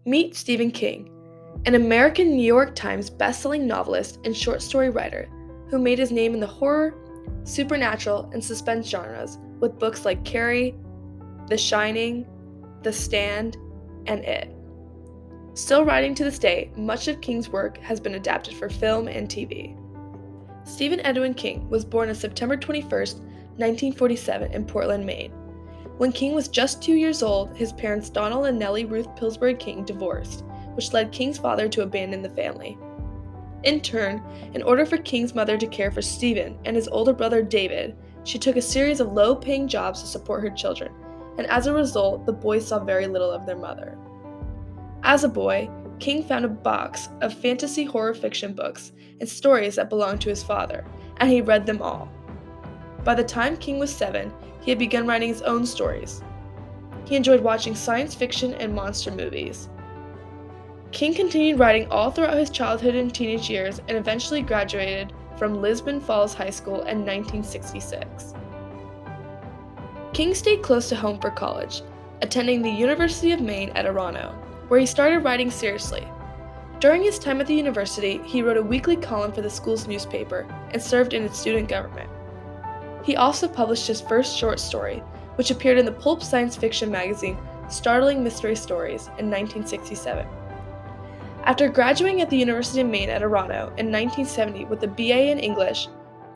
Meet Stephen King, an American New York Times bestselling novelist and short story writer who made his name in the horror, supernatural, and suspense genres with books like Carrie, The Shining, The Stand, and It. Still writing to this day, much of King's work has been adapted for film and TV. Stephen Edwin King was born on September 21st, 1947 in Portland, Maine. When King was just 2 years old, his parents Donald and Nellie Ruth Pillsbury King divorced, which led King's father to abandon the family. In turn, in order for King's mother to care for Stephen and his older brother David, she took a series of low-paying jobs to support her children, and as a result, the boys saw very little of their mother. As a boy, King found a box of fantasy horror fiction books and stories that belonged to his father, and he read them all. By the time King was 7, he had begun writing his own stories. He enjoyed watching science fiction and monster movies. King continued writing all throughout his childhood and teenage years and eventually graduated from Lisbon Falls High School in 1966. King stayed close to home for college, attending the University of Maine at Arano, where he started writing seriously. During his time at the university, he wrote a weekly column for the school's newspaper and served in its student government. He also published his first short story, which appeared in the pulp science fiction magazine Startling Mystery Stories in 1967. After graduating at the University of Maine at Arano in 1970 with a BA in English,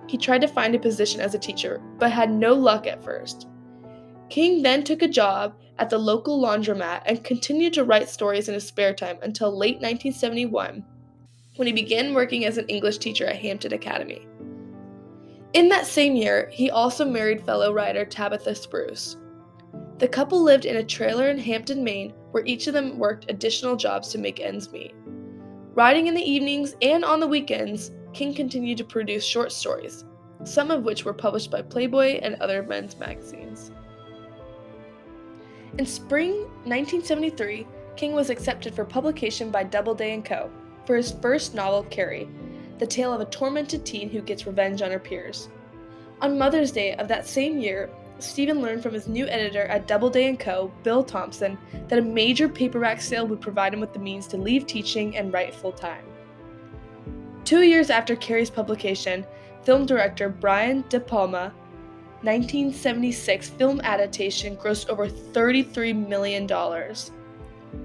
he tried to find a position as a teacher, but had no luck at first. King then took a job at the local laundromat and continued to write stories in his spare time until late 1971, when he began working as an English teacher at Hampton Academy. In that same year, he also married fellow writer Tabitha Spruce. The couple lived in a trailer in Hampton, Maine, where each of them worked additional jobs to make ends meet. Writing in the evenings and on the weekends, King continued to produce short stories, some of which were published by Playboy and other men's magazines. In spring 1973, King was accepted for publication by Doubleday & Co. for his first novel, Carrie, the tale of a tormented teen who gets revenge on her peers. On Mother's Day of that same year, Stephen learned from his new editor at Doubleday & Co., Bill Thompson, that a major paperback sale would provide him with the means to leave teaching and write full-time. 2 years after Carrie's publication, film director Brian De Palma 1976 film adaptation grossed over $33 million.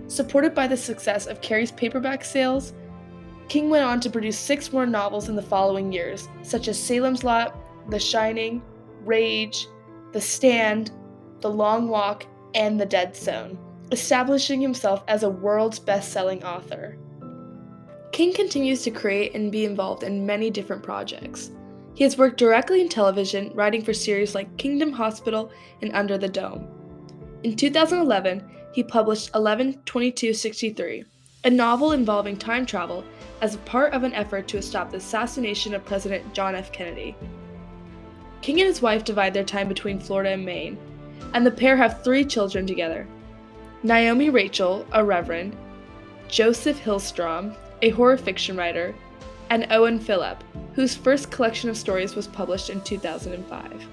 Supported by the success of Carrie's paperback sales, King went on to produce 6 more novels in the following years, such as Salem's Lot, The Shining, Rage, The Stand, The Long Walk, and The Dead Zone, establishing himself as a world's best-selling author. King continues to create and be involved in many different projects. He has worked directly in television, writing for series like Kingdom Hospital and Under the Dome. In 2011, he published 11/22/63, a novel involving time travel as a part of an effort to stop the assassination of President John F. Kennedy. King and his wife divide their time between Florida and Maine, and the pair have 3 children together: Naomi Rachel, a reverend, Joseph Hillstrom, a horror fiction writer, and Owen Phillip, whose first collection of stories was published in 2005.